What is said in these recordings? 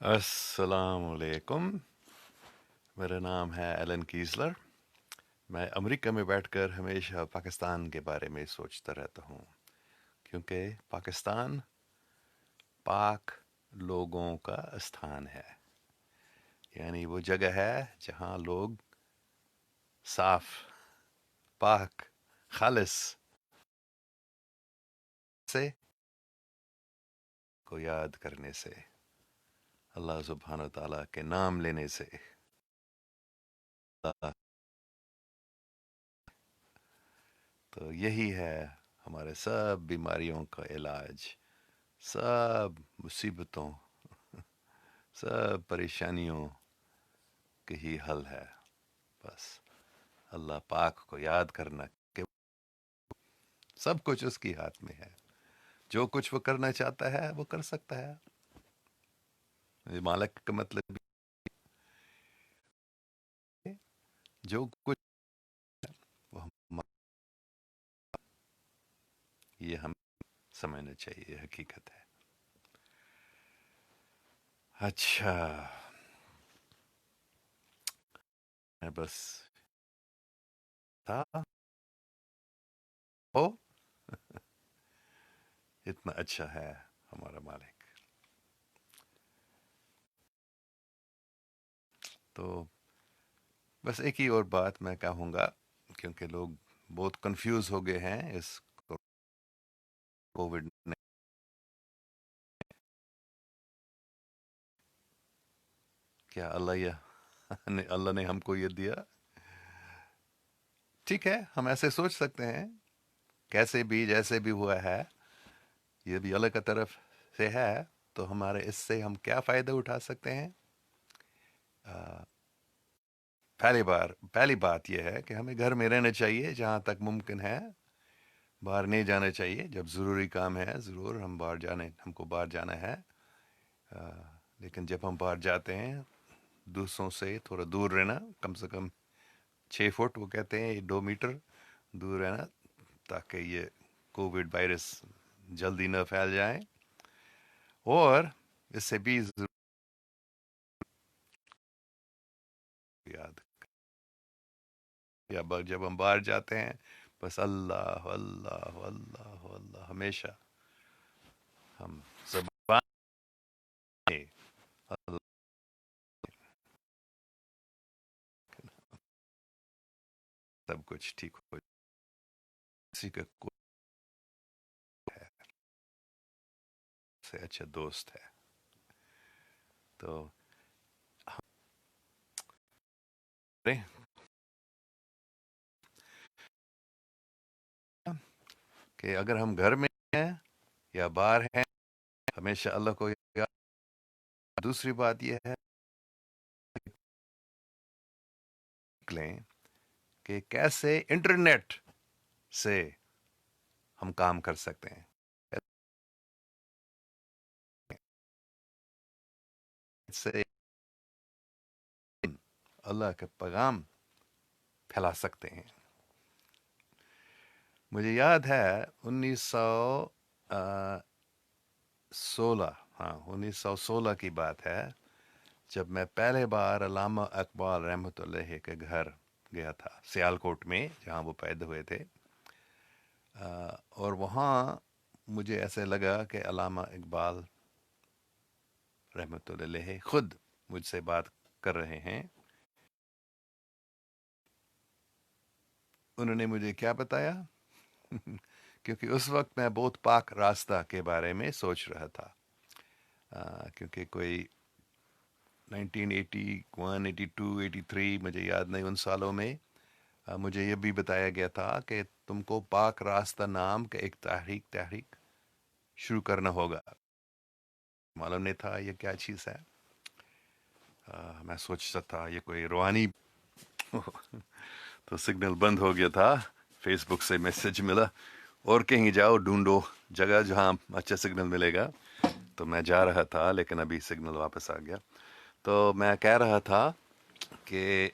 السلام علیکم. میرا نام ہے ایلن کیزلر. میں امریکہ میں بیٹھ کر ہمیشہ پاکستان کے بارے میں سوچتا رہتا ہوں، کیونکہ پاکستان پاک لوگوں کا استھان ہے. یعنی وہ جگہ ہے جہاں لوگ صاف، پاک، خالص سے کو یاد کرنے سے، اللہ سبحانہ و تعالیٰ کے نام لینے سے، تو یہی ہے ہمارے سب بیماریوں کا علاج، سب مصیبتوں، سب پریشانیوں کے ہی حل ہے. بس اللہ پاک کو یاد کرنا کہ سب کچھ اس کی ہاتھ میں ہے. جو کچھ وہ کرنا چاہتا ہے وہ کر سکتا ہے. مالک کا مطلب ہے جو کچھ وہ یہ ہم سمجھنا چاہیے، حقیقت ہے. اچھا، میں بس تھا او اتنا اچھا ہے ہمارا مالک. تو بس ایک ہی اور بات میں کہوں گا، کیونکہ لوگ بہت کنفیوز ہو گئے ہیں اس کووڈ نے. کیا اللہ نے ہم کو یہ دیا؟ ٹھیک ہے، ہم ایسے سوچ سکتے ہیں، کیسے بھی جیسے بھی ہوا ہے یہ بھی اللہ کا طرف سے ہے. تو ہمارے اس سے ہم کیا فائدہ اٹھا سکتے ہیں؟ پہلی بات یہ ہے کہ ہمیں گھر میں رہنا چاہیے جہاں تک ممکن ہے. باہر نہیں جانا چاہیے. جب ضروری کام ہے ضرور ہم کو باہر جانا ہے. لیکن جب ہم باہر جاتے ہیں دوسروں سے تھوڑا دور رہنا، کم سے کم 6 فٹ، وہ کہتے ہیں 2 میٹر دور رہنا، تاکہ یہ کووڈ وائرس جلدی نہ پھیل جائے. اور اس سے بھی یاد جب ہم باہر جاتے ہیں بس اللہ اللہ اللہ اللہ ہمیشہ ہم زبان اللہ سب کچھ ٹھیک ہو. کسی کا کوئی ہے سے اچھا دوست ہے. تو کہ اگر ہم گھر میں ہیں یا باہر ہیں ہمیشہ اللہ کو یاد. دوسری بات یہ ہے لیں کہ کیسے انٹرنیٹ سے ہم کام کر سکتے ہیں، سے اللہ کا پیغام پھیلا سکتے ہیں. مجھے یاد ہے 1916 کی بات ہے، جب میں پہلے بار علامہ اقبال رحمۃ اللہ کے گھر گیا تھا سیالکوٹ میں، جہاں وہ پیدا ہوئے تھے. اور وہاں مجھے ایسے لگا کہ علامہ اقبال رحمۃ اللہ علیہ خود مجھ سے بات کر رہے ہیں. انہوں نے مجھے کیا بتایا؟ کیونکہ اس وقت میں بہت پاک راستہ کے بارے میں سوچ رہا تھا. کیونکہ کوئی 1981 82 83 مجھے یاد نہیں ان سالوں میں مجھے یہ بھی بتایا گیا تھا کہ تم کو پاک راستہ نام کا ایک تحریک شروع کرنا ہوگا. معلوم نہیں تھا یہ کیا چیز ہے. میں سوچتا تھا یہ کوئی روحانی تو سگنل بند ہو گیا تھا. فیس بک سے میسج ملا اور کہیں جاؤ ڈھونڈو جگہ جہاں اچھا سگنل ملے گا. تو میں جا رہا تھا لیکن ابھی سگنل واپس آ گیا. تو میں کہہ رہا تھا کہ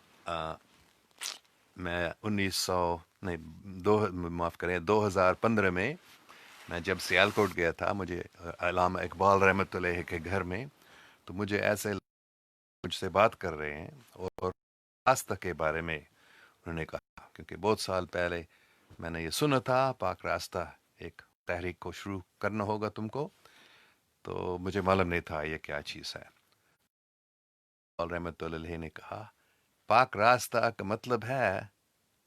میں 2015 میں جب سیالکوٹ گیا تھا، مجھے علامہ اقبال رحمۃ اللہ کے گھر میں تو مجھے ایسے مجھ سے بات کر رہے ہیں اور راستہ کے بارے میں انہوں نے کہا، کیونکہ بہت سال پہلے میں نے یہ سنا تھا پاک راستہ ایک تحریک کو شروع کرنا ہوگا تم کو، تو مجھے معلوم نہیں تھا یہ کیا چیز ہے. اور رحمت اللہ علیہ نے کہا پاک راستہ کا مطلب ہے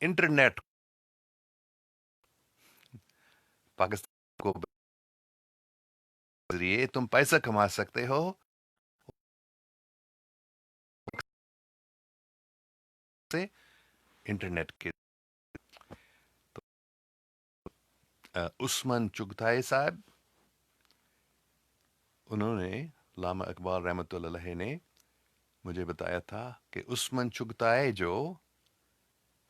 انٹرنیٹ. پاکستان کو ذریعے تم پیسہ کما سکتے ہو سے انٹرنیٹ کے. تو عثمان چغتائی صاحب، انہوں نے علامہ اقبال رحمۃ اللہ علیہ نے مجھے بتایا تھا کہ عثمان چغتائی جو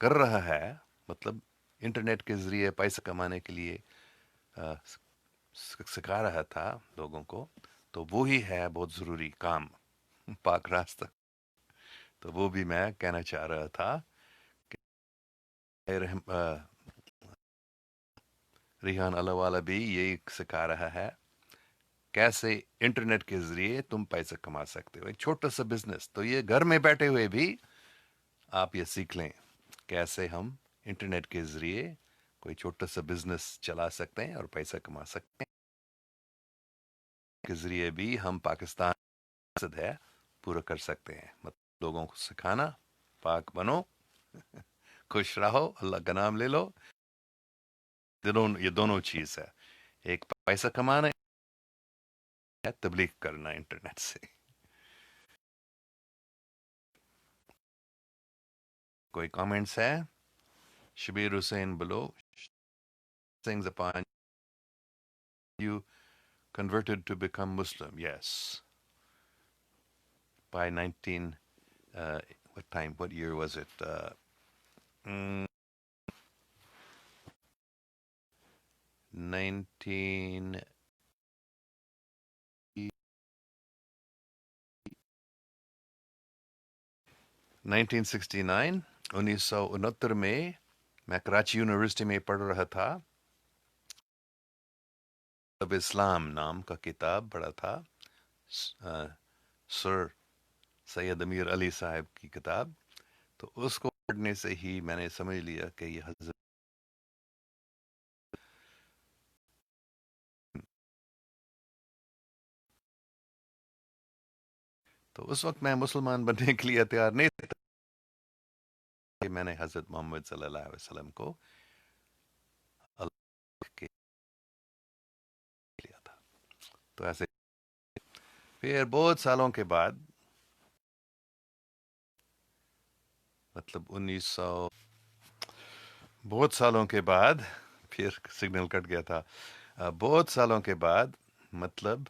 کر رہا ہے، مطلب انٹرنیٹ کے ذریعے پیسہ کمانے کے لیے سکھا رہا تھا لوگوں کو، تو وہی ہے بہت ضروری کام پاک راستہ. تو وہ بھی میں کہنا چاہ رہا تھا کہ ریحان اللہ والا بھی یہی سکھا رہا ہے کیسے انٹرنیٹ کے ذریعے تم پیسہ کما سکتے ہو، ایک چھوٹا سا بزنس. تو یہ گھر میں بیٹھے ہوئے بھی آپ یہ سیکھ لیں کیسے ہم انٹرنیٹ کے ذریعے کوئی چھوٹا سا بزنس چلا سکتے ہیں اور پیسہ کما سکتے ہیں. کے ذریعے بھی ہم پاکستان مقصد ہے پورا کر سکتے ہیں، مطلب لوگوں کو سکھانا پاک بنو خوش رہو اللہ کا نام لے لو. یہ دونوں چیز ہے، ایک پیسہ کمانا ہے، تبلیغ کرنا انٹرنیٹ سے. کوئی کامنٹس ہے؟ شبیر حسین بلو things upon you converted to become Muslim. Yes, by 19 what year was it? Mm, 19 1969 1969 میں کراچی یونیورسٹی میں پڑھ رہا تھا. اب اسلام نام کا کتاب پڑھا تھا، سر سید امیر علی صاحب کی کتاب. تو اس کو پڑھنے سے ہی میں نے سمجھ لیا کہ یہ حضرت تو اس وقت میں مسلمان بننے کے لیے تیار نہیں تھا کہ میں نے حضرت محمد صلی اللہ علیہ وسلم کو اللہ کے لیا تھا. تو ایسے پھر بہت سالوں کے بعد، مطلب بہت سالوں کے بعد، پھر سگنل کٹ گیا تھا. بہت سالوں کے بعد، مطلب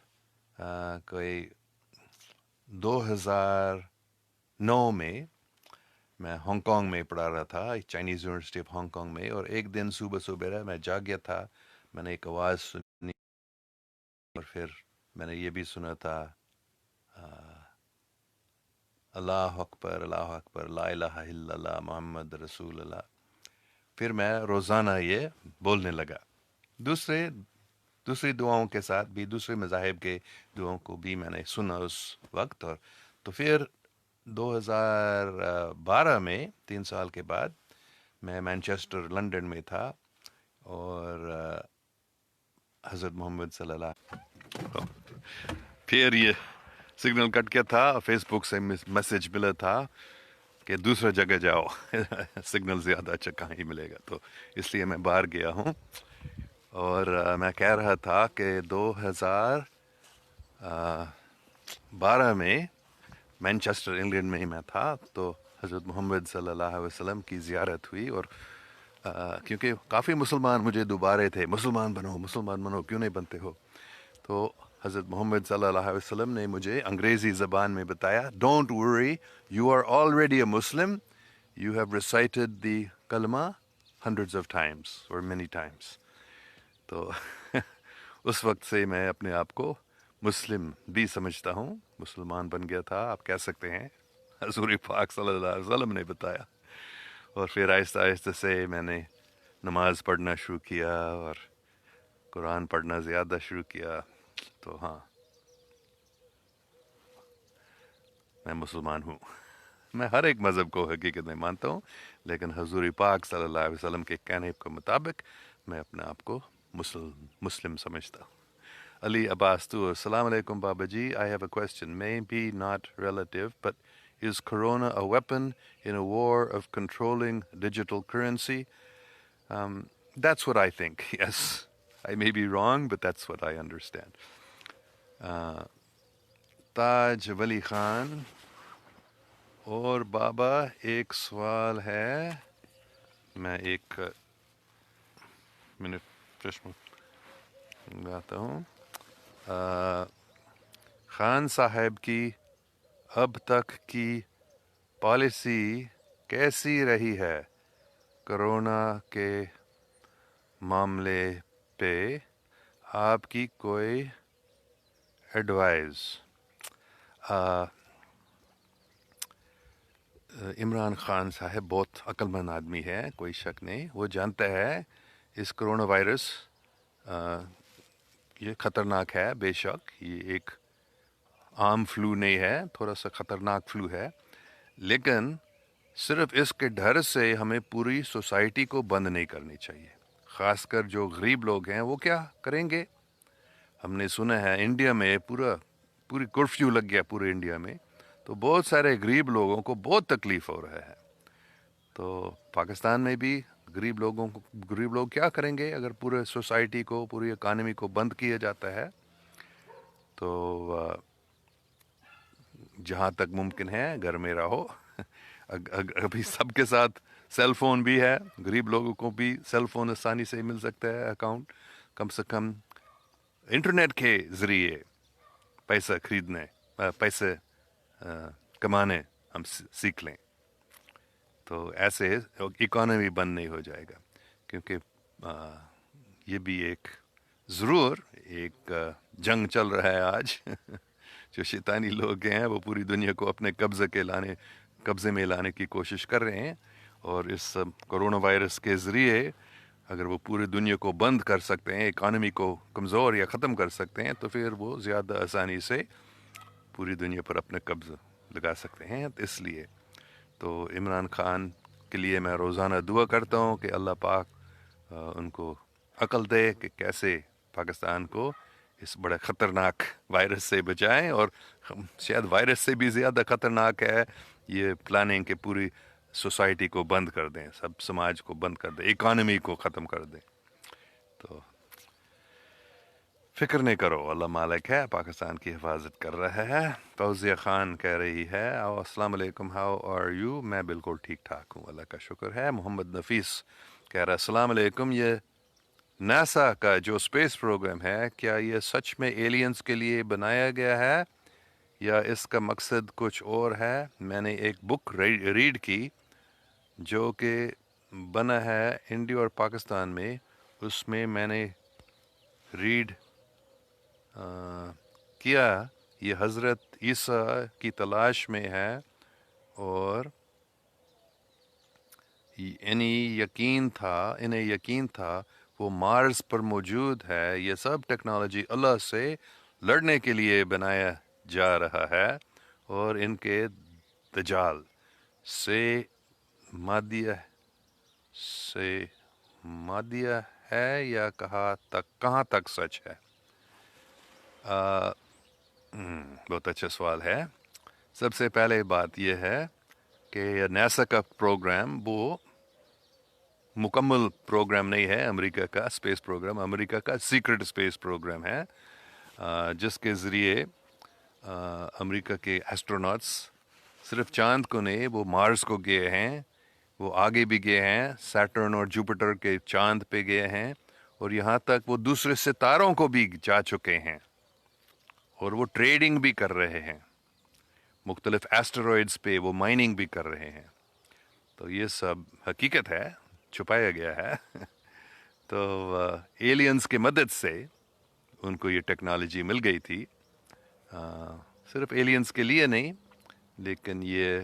کوئی 2009 میں میں ہانگ کانگ میں پڑھا رہا تھا، Chinese university of Hong Kong میں. اور ایک دن صبح صبح میں جاگ گیا تھا، میں نے ایک آواز سنی اور پھر میں نے یہ بھی سنا تھا اللہ اکبر لا الہ الا اللہ محمد رسول اللہ. پھر میں روزانہ یہ بولنے لگا، دوسری دعاؤں کے ساتھ بھی، دوسرے مذاہب کے دعاؤں کو بھی میں نے سنا اس وقت. اور تو پھر 2012 میں 3 سال کے بعد میں مانچسٹر لنڈن میں تھا، اور حضرت محمد صلی اللہ پھر یہ سگنل کٹ کیا تھا، فیس بک سے میسج ملا تھا کہ دوسرا جگہ جاؤ سگنل زیادہ اچھا کہاں ہی ملے گا. تو اس لیے میں باہر گیا ہوں. اور میں کہہ رہا تھا کہ 2012 میں مانچسٹر انگلینڈ میں ہی میں تھا، تو حضرت محمد صلی اللہ علیہ وسلم کی زیارت ہوئی. اور کیونکہ کافی مسلمان مجھے دوبارے تھے، مسلمان بنو، کیوں نہیں بنتے ہو. تو حضرت محمد صلی اللہ علیہ وسلم نے مجھے انگریزی زبان میں بتایا، don't worry you are already a Muslim, you have recited the kalma hundreds of times اور مینی ٹائمس. تو اس وقت سے میں اپنے آپ کو مسلم بھی سمجھتا ہوں، مسلمان بن گیا تھا آپ کہہ سکتے ہیں، حضور پاک صلی اللہ علیہ وسلم نے بتایا. اور پھر آہستہ آہستہ سے میں نے نماز پڑھنا شروع کیا اور قرآن پڑھنا زیادہ شروع کیا. تو ہاں، میں مسلمان ہوں. میں ہر ایک مذہب کو حقیقت میں مانتا ہوں، لیکن حضور پاک صلی اللہ علیہ وسلم کے کہنے کے مطابق میں اپنے آپ کو مسلم سمجھتا ہوں. Ali Abbas Tur, Assalamu alaikum Babaji. I have a question, maybe not relative, but is Corona a weapon in a war of controlling digital currency? That's what I think, yes. I may be wrong, but that's what I understand. Taj Wali Khan اور بابا ایک سوال ہے. میں ایک minute چشمہ گاتا ہوں. خان صاحب کی اب تک کی پالیسی کیسی رہی ہے کرونا کے معاملے پہ؟ آپ کی کوئی ایڈوائز؟ عمران خان صاحب بہت عقل مند آدمی ہے، کوئی شک نہیں. وہ جانتا ہے اس کرونا وائرس یہ خطرناک ہے. بے شک یہ ایک عام فلو نہیں ہے، تھوڑا سا خطرناک فلو ہے، لیکن صرف اس کے ڈر سے ہمیں پوری سوسائٹی کو بند نہیں کرنی چاہیے. خاص کر جو غریب لوگ ہیں وہ کیا کریں گے؟ ہم نے سنا ہے انڈیا میں پوری کرفیو لگ گیا پورے انڈیا میں، تو بہت سارے غریب لوگوں کو بہت تکلیف ہو رہا ہے. تو پاکستان میں بھی غریب لوگ کیا کریں گے اگر پورے سوسائٹی کو، پوری اکانومی کو بند کیا جاتا ہے؟ تو جہاں تک ممکن ہے گھر میں رہو. ابھی سب کے ساتھ سیل فون بھی ہے، غریب لوگوں کو بھی سیل فون آسانی سے مل سکتا ہے. اکاؤنٹ کم سے کم انٹرنیٹ کے ذریعے پیسے کمانے ہم سیکھ لیں تو ایسے اکانومی بند نہیں ہو جائے گا. کیونکہ یہ بھی ضرور ایک جنگ چل رہا ہے آج. جو شیطانی لوگ ہیں وہ پوری دنیا کو اپنے قبضے میں لانے کی کوشش کر رہے ہیں، اور اس کرونا وائرس کے ذریعے اگر وہ پوری دنیا کو بند کر سکتے ہیں، اکانومی کو کمزور یا ختم کر سکتے ہیں، تو پھر وہ زیادہ آسانی سے پوری دنیا پر اپنے قبضہ لگا سکتے ہیں. اس لیے تو عمران خان کے لیے میں روزانہ دعا کرتا ہوں کہ اللہ پاک ان کو عقل دے کہ کیسے پاکستان کو اس بڑے خطرناک وائرس سے بچائیں. اور شاید وائرس سے بھی زیادہ خطرناک ہے یہ پلاننگ کہ پوری سوسائٹی کو بند کر دیں، سب سماج کو بند کر دیں، اکانومی کو ختم کر دیں. تو فکر نہیں کرو، اللہ مالک ہے، پاکستان کی حفاظت کر رہا ہے. فوزیہ خان کہہ رہی ہے السلام علیکم، ہاؤ آر یو؟ میں بالکل ٹھیک ٹھاک ہوں، اللہ کا شکر ہے. محمد نفیس کہہ رہا ہے السلام علیکم، یہ ناسا کا جو اسپیس پروگرام ہے کیا یہ سچ میں ایلینز کے لیے بنایا گیا ہے یا اس کا مقصد کچھ اور ہے؟ میں نے ایک بک ریڈ کی جو کہ بنا ہے انڈیا اور پاکستان میں. اس میں نے ریڈ کیا یہ حضرت عیسیٰ کی تلاش میں ہے، اور انہیں یقین تھا وہ مارس پر موجود ہے. یہ سب ٹیکنالوجی اللہ سے لڑنے کے لیے بنایا جا رہا ہے، اور ان کے دجال سے مادیہ ہے یا کہاں تک سچ ہے؟ بہت اچھا سوال ہے. سب سے پہلے بات یہ ہے کہ ناسا کا پروگرام وہ مکمل پروگرام نہیں ہے. امریکہ کا اسپیس پروگرام امریکہ کا سیکرٹ اسپیس پروگرام ہے، جس کے ذریعے امریکہ کے ایسٹروناٹس صرف چاند کو نہیں، وہ مارس کو گئے ہیں، وہ آگے بھی گئے ہیں، سیٹرن اور جوپیٹر کے چاند پہ گئے ہیں، اور یہاں تک وہ دوسرے ستاروں کو بھی جا چکے ہیں، اور وہ ٹریڈنگ بھی کر رہے ہیں، مختلف ایسٹرائڈز پہ وہ مائننگ بھی کر رہے ہیں. تو یہ سب حقیقت ہے، چھپایا گیا ہے. تو ایلینز کی مدد سے ان کو یہ ٹیکنالوجی مل گئی تھی. صرف ایلینز کے لیے نہیں، لیکن یہ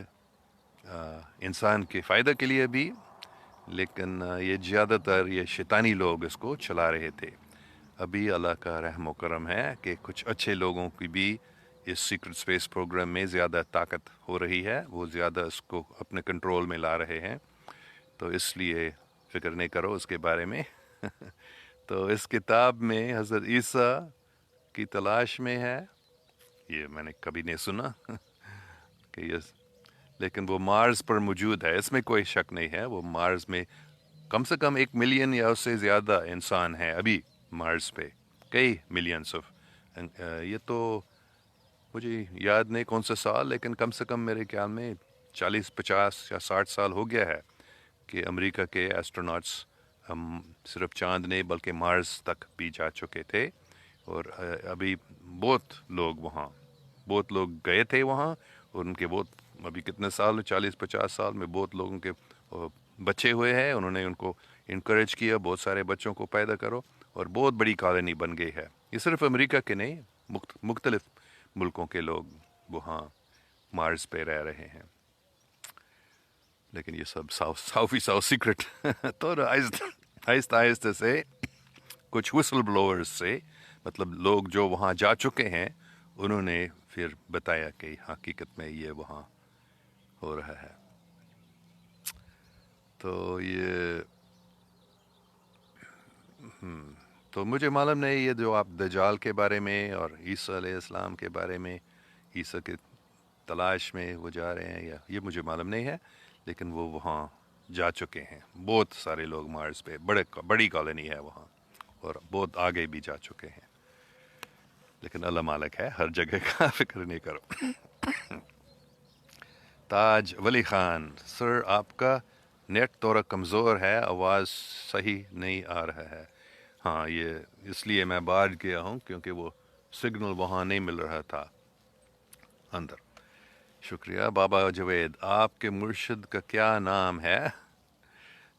انسان کے فائدہ کے لیے بھی، لیکن یہ زیادہ تر یہ شیطانی لوگ اس کو چلا رہے تھے. ابھی اللہ کا رحم و کرم ہے کہ کچھ اچھے لوگوں کی بھی اس سیکرٹ اسپیس پروگرام میں زیادہ طاقت ہو رہی ہے، وہ زیادہ اس کو اپنے کنٹرول میں لا رہے ہیں، تو اس لیے فکر نہیں کرو اس کے بارے میں۔ تو اس کتاب میں حضرت عیسیٰ کی تلاش میں ہے، یہ میں نے کبھی نہیں سنا کہ یہ، لیکن وہ مارس پر موجود ہے، اس میں کوئی شک نہیں ہے۔ وہ مارس میں کم سے کم 1 ملین یا اس سے زیادہ انسان ہیں ابھی مارس پہ، کئی ملینس آف، یہ تو مجھے یاد نہیں کون سا سال، لیکن کم سے کم میرے خیال میں 40 50 یا 60 سال ہو گیا ہے کہ امریکہ کے ایسٹروناٹس ہم صرف چاند نہیں بلکہ مارس تک بھی جا چکے تھے، اور ابھی بہت لوگ گئے تھے وہاں، اور ان کے بہت ابھی کتنے سال 40 50 سال میں بہت لوگوں کے بچے ہوئے ہیں، انہوں نے ان کو انکریج کیا بہت سارے بچوں کو پیدا کرو، اور بہت بڑی کالونی بن گئی ہے۔ یہ صرف امریکہ کے نہیں، مختلف ملکوں کے لوگ وہاں مارس پہ رہ رہے ہیں، لیکن یہ سب ساؤ سیکرٹ۔ تو آہستہ آہستہ سے کچھ وسل بلوورز سے، مطلب لوگ جو وہاں جا چکے ہیں، انہوں نے پھر بتایا کہ حقیقت میں یہ وہاں ہو رہا ہے۔ تو یہ تو مجھے معلوم نہیں، یہ جو آپ دجال کے بارے میں اور عیسیٰ علیہ السلام کے بارے میں، عیسیٰ کے تلاش میں وہ جا رہے ہیں، یا یہ مجھے معلوم نہیں ہے، لیکن وہ وہاں جا چکے ہیں، بہت سارے لوگ مارس پہ، بڑی کالونی ہے وہاں، اور بہت آگے بھی جا چکے ہیں، لیکن اللہ مالک ہے ہر جگہ کا، فکر نہیں کرو۔ تاج ولی خان سر، آپ کا نیٹ تھوڑا کمزور ہے، آواز صحیح نہیں آ رہا ہے۔ ہاں، یہ اس لیے میں باہر گیا ہوں کیونکہ وہ سگنل وہاں نہیں مل رہا تھا اندر۔ شکریہ بابا جوید، آپ کے مرشد کا کیا نام ہے؟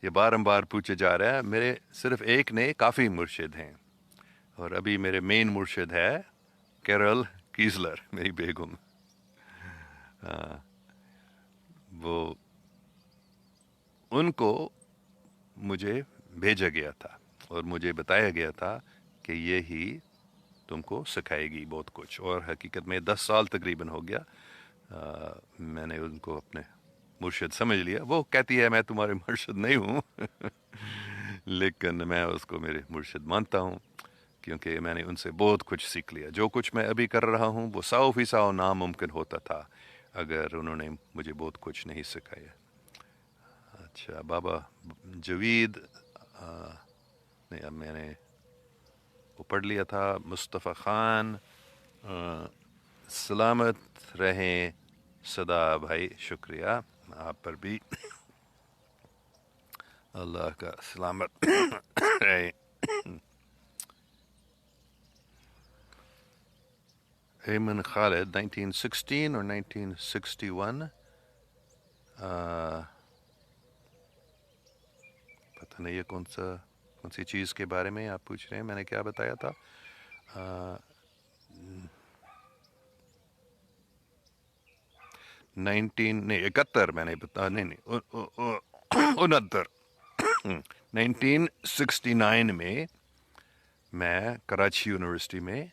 یہ بار پوچھے جا رہا ہے۔ میرے صرف ایک نہیں، کافی مرشد ہیں، اور ابھی میرے مین مرشد ہے کیرل کیزلر، میری بیگم۔ وہ ان کو مجھے بھیجا گیا تھا اور مجھے بتایا گیا تھا کہ یہی تم کو سکھائے گی بہت کچھ، اور حقیقت میں 10 سال تقریباً ہو گیا میں نے ان کو اپنے مرشد سمجھ لیا۔ وہ کہتی ہے میں تمہارے مرشد نہیں ہوں لیکن میں اس کو میرے مرشد مانتا ہوں، کیونکہ میں نے ان سے بہت کچھ سیکھ لیا۔ جو کچھ میں ابھی کر رہا ہوں وہ 100% ناممکن ہوتا تھا اگر انہوں نے مجھے بہت کچھ نہیں سکھایا۔ اچھا بابا جوید، نہیں اب میں نے وہ پڑھ لیا تھا۔ مصطفیٰ خان، سلامت رہیں صدا بھائی، شکریہ، آپ پر بھی اللہ کا سلامت رہے۔ ایمن خالد 1916 اور 1961، پتہ نہیں یہ کون سی چیز کے بارے میں آپ پوچھ رہے ہیں، میں نے کیا بتایا تھا؟ 71 میں نے بتا، نہیں 1969 میں میں کراچی یونیورسٹی میں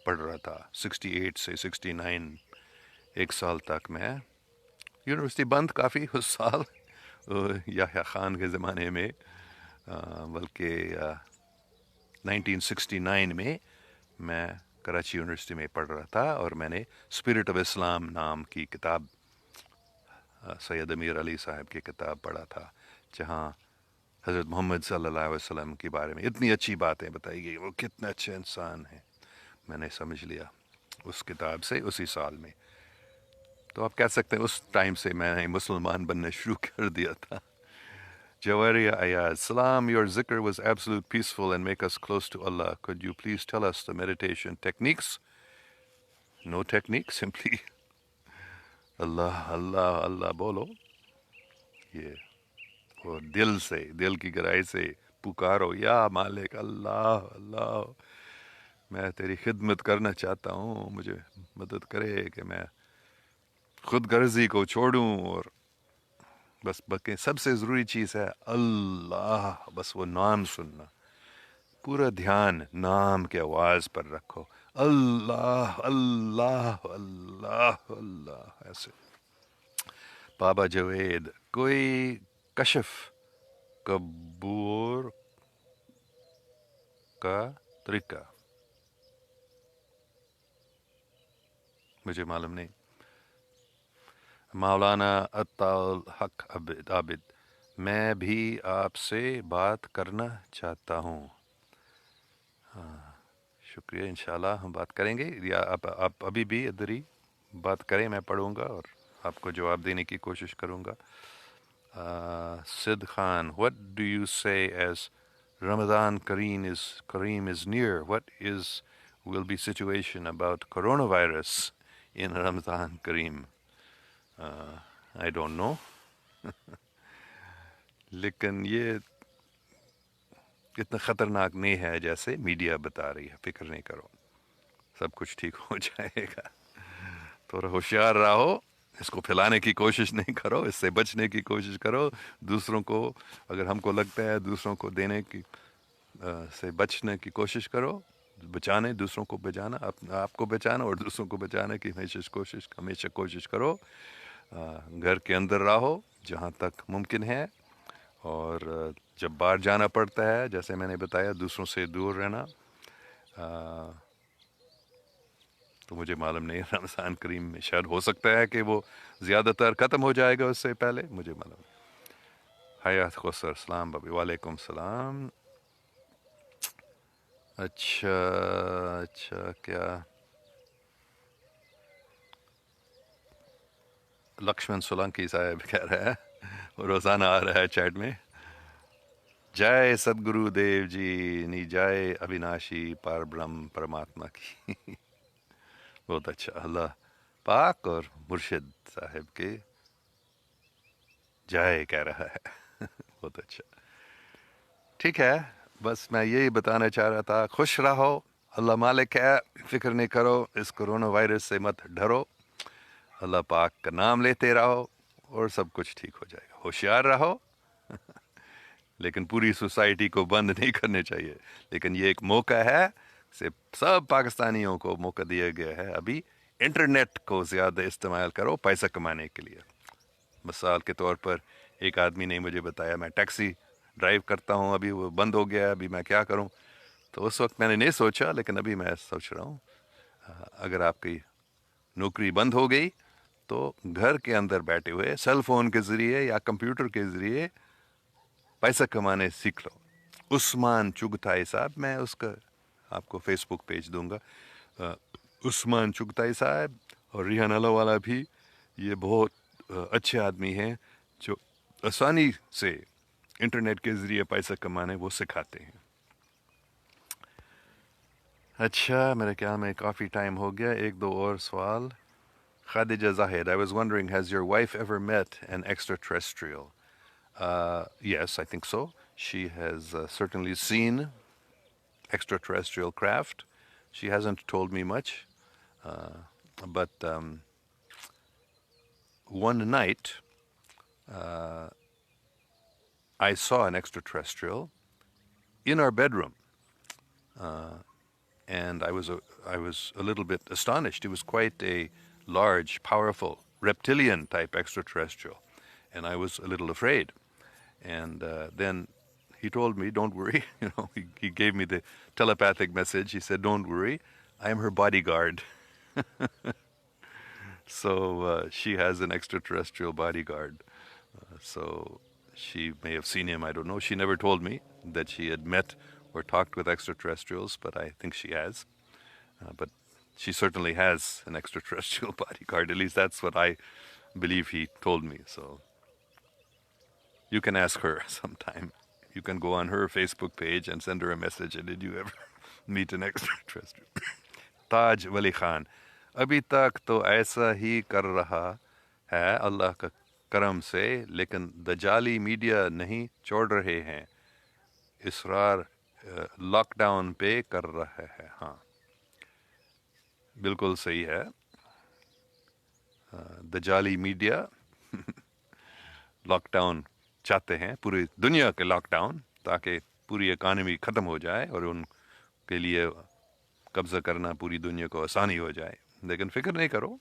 پڑھ رہا تھا۔ 68 سے 69 ایک سال تک میں، یونیورسٹی بند کافی اس سال یحییٰ خان کے زمانے میں، بلکہ 1969 میں میں کراچی یونیورسٹی میں پڑھ رہا تھا، اور میں نے اسپرٹ آف اسلام نام کی کتاب، سید امیر علی صاحب کی کتاب پڑھا تھا، جہاں حضرت محمد صلی اللہ علیہ وسلم کے بارے میں اتنی اچھی باتیں بتائی گئی، وہ کتنے اچھے انسان ہیں، میں نے سمجھ لیا اس کتاب سے اسی سال میں۔ تو آپ کہہ سکتے ہیں اس ٹائم سے میں نے مسلمان بننا شروع کر دیا تھا۔ جواریہ ایاز، سلام، your zikr was absolute peaceful and make us close to Allah. Could you please tell us the meditation techniques? No technique, simply اللہ اللہ اللہ بولو، یہ وہ دل سے، دل کی گہرائی سے پکارو، یا مالک اللہ اللہ، میں تیری خدمت کرنا چاہتا ہوں، مجھے مدد کرے کہ میں خود غرضی کو چھوڑوں، اور بس بلکہ سب سے ضروری چیز ہے اللہ، بس وہ نام سننا، پورا دھیان نام کے آواز پر رکھو، اللہ اللہ اللہ اللہ ایسے. بابا جوید، کوئی کشف قبور کا طریقہ؟ مجھے معلوم نہیں. مولانا عطا الحق عابد، میں بھی آپ سے بات کرنا چاہتا ہوں. شکریہ، انشاءاللہ ہم بات کریں گے. یا آپ ابھی بھی ادھر ہی بات کریں، میں پڑھوں گا اور آپ کو جواب دینے کی کوشش کروں گا. Sid Khan, what do you say as Ramadan Kareem is near? What will be situation about coronavirus in Ramadan Kareem? I don't know. لیکن یہ اتنا خطرناک نہیں ہے جیسے میڈیا بتا رہی ہے. فکر نہیں کرو، سب کچھ ٹھیک ہو جائے گا. تھوڑا ہوشیار رہو، اس کو پھیلانے کی کوشش نہیں کرو، اس سے بچنے کی کوشش کرو. دوسروں کو اگر ہم کو لگتا ہے دوسروں کو دینے کی سے بچنے کی کوشش کرو. بچانے، دوسروں کو بچانا، آپ کو بچانا اور دوسروں کو بچانے کی ہمیشہ کوشش کرو. گھر کے اندر رہو جہاں تک ممکن ہے، اور جب باہر جانا پڑتا ہے جیسے میں نے بتایا دوسروں سے دور رہنا. تو مجھے معلوم نہیں، رمضان کریم میں شاید ہو سکتا ہے کہ وہ زیادہ تر ختم ہو جائے گا اس سے پہلے، مجھے معلوم نہیں. حیات خسر، السلام بابی. وعلیکم السلام. اچھا اچھا، کیا لکشمن سولنکی صاحب کہہ رہا ہے، روزانہ آ رہا ہے چیٹ میں. جائے صدگرو دیو جی نی جائے اویناشی پار برہم پرماتما کی. بہت اچھا، اللہ پاک اور مرشد صاحب کے جائے کہہ رہا ہے. بہت اچھا، ٹھیک ہے. بس میں یہی بتانا چاہ رہا تھا، خوش رہو، اللہ مالک ہے، فکر نہیں کرو، اس کرونا وائرس سے مت ڈرو، اللہ پاک کا نام لیتے رہو اور سب کچھ ٹھیک ہو جائے گا. ہوشیار رہو، لیکن پوری سوسائٹی کو بند نہیں کرنے چاہیے. لیکن یہ ایک موقع ہے، سب پاکستانیوں کو موقع دیا گیا ہے. ابھی انٹرنیٹ کو زیادہ استعمال کرو پیسہ کمانے کے لیے. مثال کے طور پر ایک آدمی نے مجھے بتایا، میں ٹیکسی ڈرائیو کرتا ہوں، ابھی وہ بند ہو گیا ہے، ابھی میں کیا کروں؟ تو اس وقت میں نے نہیں سوچا، لیکن ابھی میں سوچ رہا ہوں اگر آپ کی نوکری بند ہو گئی تو گھر کے اندر بیٹھے ہوئے سیل فون کے ذریعے یا کمپیوٹر کے ذریعے پیسہ کمانے سیکھ لو. عثمان چغتائی صاحب، میں اس کا آپ کو فیس بک پیج دوں گا. عثمان چغتائی صاحب اور ریحان اللہ والا بھی، یہ بہت اچھے آدمی ہیں جو آسانی سے انٹرنیٹ کے ذریعے پیسہ کمانے وہ سکھاتے ہیں. اچھا، میرے خیال میں کافی ٹائم ہو گیا. ایک دو اور سوال. خادجہ زاہد، I was wondering, has your wife ever met an extraterrestrial? Yes, I think so. She has certainly seen extraterrestrial craft. She hasn't told me much, but one night I saw an extraterrestrial in our bedroom, and I was a little bit astonished. It was quite a large, powerful, reptilian type extraterrestrial, and I was a little afraid. And then he told me, "Don't worry." He gave me the telepathic message. He said, "Don't worry, I am her bodyguard." So she has an extraterrestrial bodyguard. So she may have seen him, I don't know. She never told me that she had met or talked with extraterrestrials, but I think she has. But she certainly has an extraterrestrial bodyguard. At least that's what I believe he told me. So you can ask her sometime. You can go on her Facebook page and send her a message. Did you ever meet an extraterrestrial? Taj Wali Khan, ابھی تک تو ایسا ہی کر رہا ہے اللہ کا کرم سے، لیکن دجالی میڈیا نہیں چھوڑ رہے ہیں، اصرار لاک ڈاؤن پہ کر رہا ہے. ہاں بالکل صحیح ہے. دجالی میڈیا لاک ڈاؤن چاہتے ہیں، پوری دنیا کے لاک ڈاؤن، تاکہ پوری اکانومی ختم ہو جائے اور ان کے لیے قبضہ کرنا پوری دنیا کو آسانی ہو جائے، لیکن فکر نہیں کرو،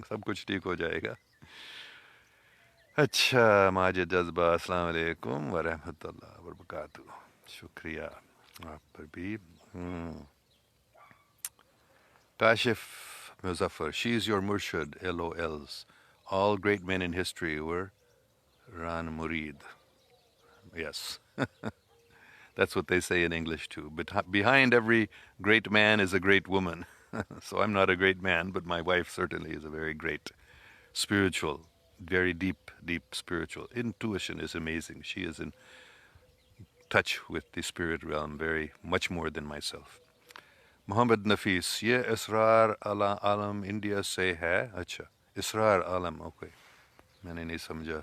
سب کچھ ٹھیک ہو جائے گا. اچھا ماجد جذبہ، السلام علیکم ورحمۃ اللہ وبرکاتہ. شکریہ آپ پر بھی. Kashif Muzaffar, she is your murshid, LOLs. All great men in history were Ran Murid. Yes. That's what they say in English too. But behind every great man is a great woman. So I'm not a great man, but my wife certainly is a very great spiritual, very deep, deep spiritual. Intuition is amazing. She is in touch with the spirit realm very much more than myself. محمد نفیس, یہ اسرار عالم India سے ہے. اچھا اسرار عالم, okay میں نے نہیں سمجھا.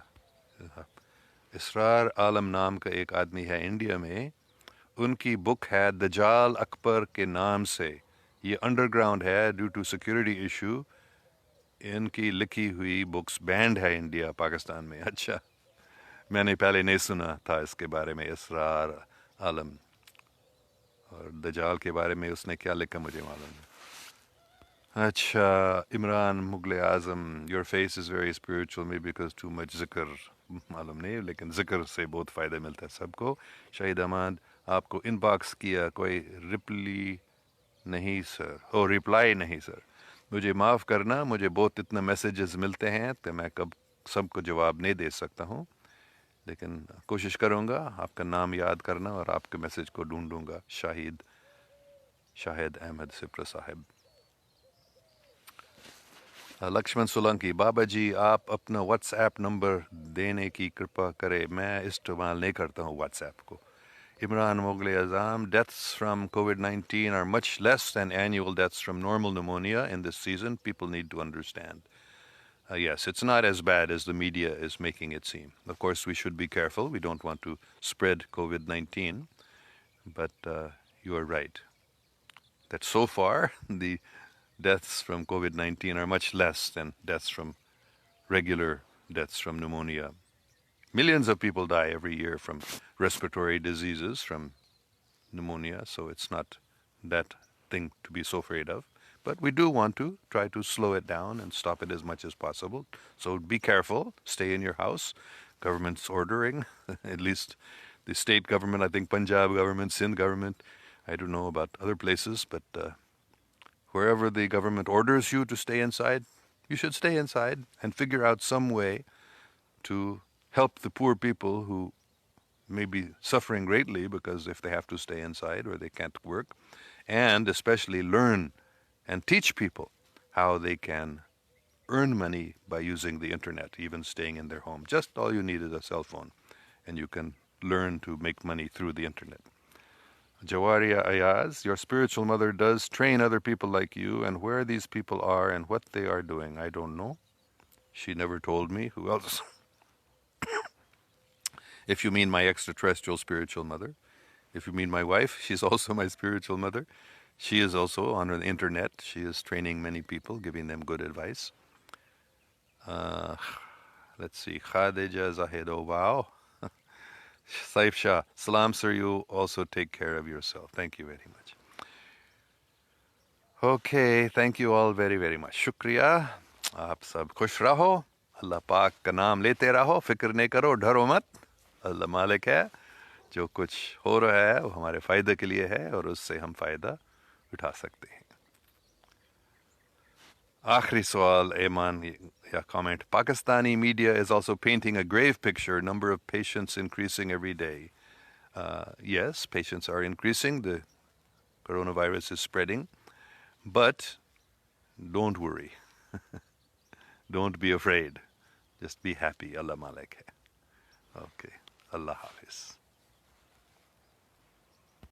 اسرار عالم نام کا ایک آدمی ہے انڈیا میں, ان کی بک ہے دجال اکبر کے نام سے. یہ انڈر گراؤنڈ ہے ڈیو ٹو سیکورٹی ایشو. ان کی لکھی ہوئی بکس بینڈ ہے انڈیا پاکستان میں. اچھا میں نے پہلے نہیں سنا تھا اس کے بارے میں, اسرار عالم. اور دجال کے بارے میں اس نے کیا لکھا مجھے معلوم ہے. اچھا Imran Mughal Azam, your face is very spiritual me because too much zikr. معلوم نہیں لیکن ذکر سے بہت فائدہ ملتا ہے سب کو. شہید احمد, آپ کو ان باکس کیا کوئی رپلی نہیں سر, او رپلائی نہیں سر, مجھے معاف کرنا, مجھے بہت اتنا میسیجز ملتے ہیں تو میں کب سب کو جواب نہیں دے سکتا ہوں, لیکن کوشش کروں گا آپ کا نام یاد کرنا اور آپ کے میسج کو ڈھونڈوں گا. شاہد احمد سپر صاحب. لکشمن سولنکی, بابا جی آپ اپنا واٹس ایپ نمبر دینے کی کرپا کرے, میں استعمال نہیں کرتا ہوں واٹس ایپ کو. عمران مغل اعظم, deaths from COVID-19 are much less than annual deaths from normal pneumonia in this season. People need to understand. Yes, it's not as bad as the media is making it seem. Of course, we should be careful. We don't want to spread COVID-19. But you are right that so far the deaths from COVID-19 are much less than deaths from regular deaths from pneumonia. Millions of people die every year from respiratory diseases, from pneumonia, so it's not that thing to be so afraid of. But we do want to try to slow it down and stop it as much as possible. So be careful, stay in your house. Government's ordering, at least the state government, I think Punjab government, Sindh government, I don't know about other places, but wherever the government orders you to stay inside, you should stay inside and figure out some way to help the poor people who may be suffering greatly because if they have to stay inside or they can't work, and especially learn and teach people how they can earn money by using the internet, even staying in their home. Just all you need is a cell phone, and you can learn to make money through the internet. Jawaria Ayaz, your spiritual mother does train other people like you, and where these people are and what they are doing, I don't know. She never told me. Who else? If you mean my extraterrestrial spiritual mother. If you mean my wife, she's also my spiritual mother. She is also on the internet. She is training many people, giving them good advice. Let's see. Khadija Zahido, wow. Saif Shah, salam sir, you also take care of yourself. Thank you very much. Okay, thank you all very, very much. Shukriya. آپ سب خوش رہو, اللہ پاک کا نام لیتے رہو, فکر نہیں کرو, ڈرو مت. اللہ مالک ہے, جو کچھ ہو رہا ہے وہ ہمارے فائدے کے لیے ہے اور اس سے ہم فائدہ اٹھا سکتے ہیں. آخری سوال ایمان یا comment. Pakistani media is also painting a grave picture, number of patients increasing every day. Yes, patients are increasing, the coronavirus is spreading, but don't worry. Don't be afraid. Just be happy. Allah Malik hai. Okay. Allah Hafiz.